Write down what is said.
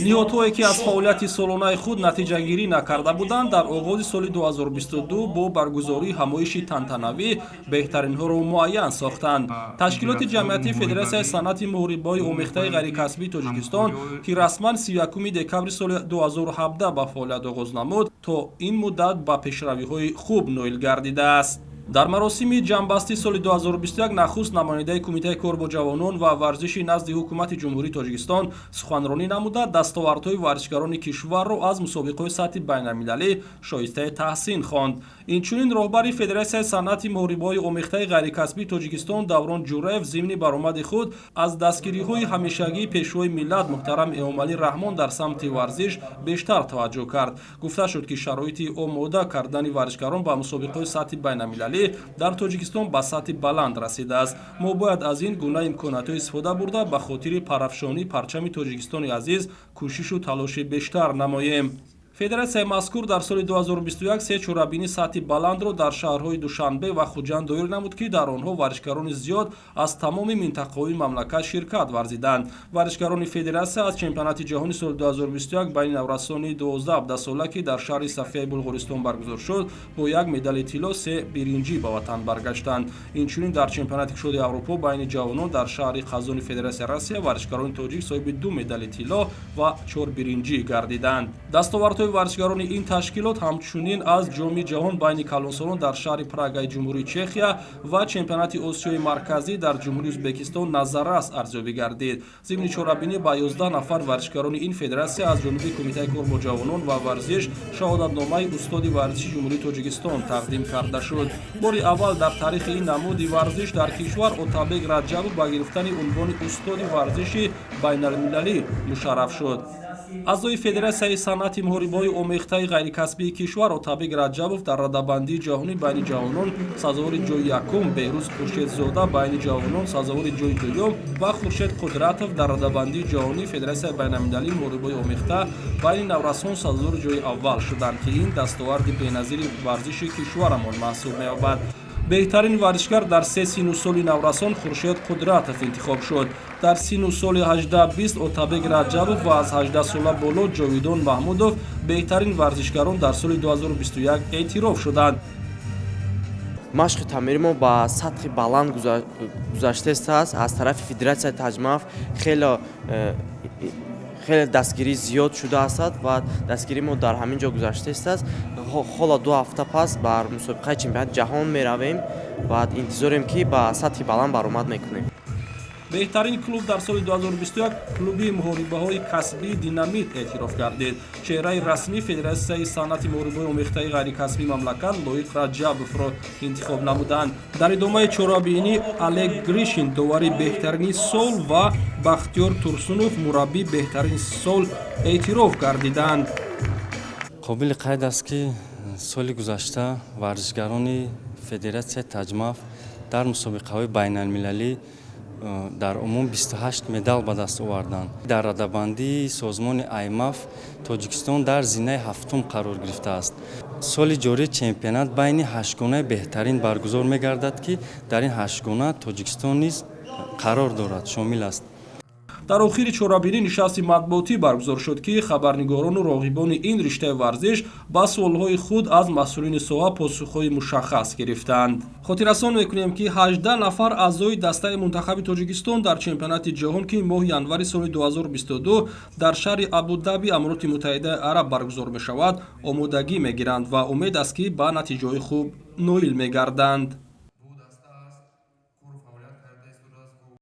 ниҳодҳое ки аз фаъолияти солонаи худ натиҷагирӣ накарда буданд дар оғози соли 2022 бо баргузории ҳамоиши тантанавӣ беҳтаринҳоро муайян сохтанд. Ташкилоти ҷамъиятии Федератсияи санъати муҳорибаҳои омехтаи ғайрикасбии Тоҷикистон ки расман 31 декабри соли 2017 ба фаъолият оғоз намуд, то ин муддат ба пешравиҳои хуб ноил гардидааст. дар маросими ҷамъбастии соли 2021 нахуст намояндаи Кумитаи кор бо ҷавонон ва варзиши назди ҳукумати ҷумҳурии Тоҷикистон суханронӣ намуда дастовардҳои варзишгарони кишварро аз мусобиқаҳои сатҳи байналмилалӣ шоистаи таҳсин хонд. Инчунин роҳбари Федератсияи санъати муҳорибаҳои омехтаи ғайрикасбии Тоҷикистон Даврон Ҷураев зимни баромади худ аз дастгириҳои ҳамешагии пешвои миллат муҳтарам Эмомалӣ Раҳмон дар самти варзиш бештар таваҷҷӯҳ кард. Гуфта шуд, ки шароити омода кардани варзишгарон ба мусобиқаҳои сатҳи байналмилалӣ дар Тоҷикистон ба сатҳи баланд расидааст. Мо бояд аз ин гуна имкониятҳо истифода бурда ба хотири парафшонии парчами Тоҷикистони азиз кӯшишу талоши бештар намоем. Федератсияи мазкур дар соли 2021 се чорабинии сатҳи баландро дар шаҳрҳои Душанбе ва Хуҷанд доир намуд, ки дар онҳо варзишгарони зиёд аз тамоми минтақаҳои мамлакат ширкат варзиданд. Варзишгарони федератсия аз чемпионати ҷаҳони соли 2021 байни наврасони 12-17сола, ки дар шаҳри Софияи Булғористон баргузор шуд, бо як медали тилло 3 биринҷӣ ба ватан баргаштанд. Инчунин дар чемпионати кушоди Аврупо байни ҷавонон дар шаҳри Қазони Федератсияи Россия варзишгарони тоҷик соҳиби 2 медали тилло ва 4 биринҷӣ гардиданд. Дастовардҳои варзишгарони ин ташкилот ҳамчунин аз ҷоми ҷаҳон байни калонсолон дар шаҳри Прагаи ҷумҳурии Чехия ва чемпионати Осиёи марказӣ дар ҷумҳурии Ӯзбекистон назаррас арзёбӣ гардид. Зимни чорабинӣ ба 11 нафар варзишгарони ин федератсия аз ҷониби Кумитаи кор бо ҷавонон ва варзиш шаҳодатномаи устоди варзиши ҷумҳурии Тоҷикистон тақдим карда шуд. Бори аввал дар таърихи ин намуди варзиш дар кишвар Отабек Раҷабов ба гирифтани унвони устоди варзиши байналмилалӣ мушарраф шуд. аъзои Федератсияи санъати муҳорибаҳои омехтаи ғайрикасбии кишвар Отабек Раҷабов дар радабандии ҷаҳонӣ байни ҷавонон сазовори ҷойи якум, Беҳрӯз Хуршедзода байни ҷавонон сазовори ҷойи дуюм ва Хуршед Қудратов дар радабандии ҷаҳонӣ Федератсияи байналмилалии муҳорибаҳои омехта байни наврасон сазовори ҷойи аввал шуданд, ки ин дастоварди беназири варзиши кишварамон маҳсуб меёбад. беҳтарин варзишгар дар се сину соли наврасон Хуршед Қудратов интихоб шуд. дар сину соли 18-20 Отабек Раҷабов ва аз 18 сола боло Ҷовидон Маҳмудов беҳтарин варзишгарон дар соли 2021 эътироф шуданд. машқи тамрини мо ба сатҳи баланд гузаштааст. аз тарафи Федератсияи таҷмаф хеле дастгирӣ зиёд шудааст ва дастгирии мо дар ҳамин ҷо гузаштааст. ҳоло 2 ҳафта пас бар мусобиқаи чемпионати ҷаҳон меравем ва интизорем, ки ба сатҳи баланд баромад мекунем. беҳтарин клуб дар соли 2021 клуби муҳорибаҳои касбии Динамит эътироф гардид. чеҳраи расмии Федератсияи санъати муҳорибаҳои омехтаи ғайрикасбии мамлакат Лоиқ Раҷабовро интихоб намуданд. дар идомаи чорабинӣ Олег Гришин довари беҳтарини сол ва Бахтиёр Турсунов мураббии беҳтарини сол эътироф гардиданд. қобили қайд аст, ки соли гузашта варзишгарони Федератсияи таҷмаф дар мусобиқаҳои байналмилалӣ дар умум 28 медал ба даст оварданд. дар радабандии созмони IMF Тоҷикистон дар зинаи 7-ум қарор гирифтааст. соли ҷорӣ чемпионат байни 8 гонаи беҳтарин баргузор мегардад, ки дар ин 8 гона Тоҷикистон низ қарор дорад, шомил аст. дар охири чорабинӣ нишасти матбуотӣ баргузор шуд, ки хабарнигорону роғибони ин риштаи варзиш ба суолҳои худ аз масъулини соҳа посухҳои мушаххас гирифтанд. хотиррасон мекунем, ки 18 нафар аъзои дастаи мунтахаби Тоҷикистон дар чемпионати ҷаҳон, ки моҳи январи соли 2022 дар шаҳри Абу-Даби, Амироти Муттаҳидаи Араб баргузор мешавад, омодагӣ мегиранд ва умед аст, ки ба натиҷаҳои хуб ноил мегарданд.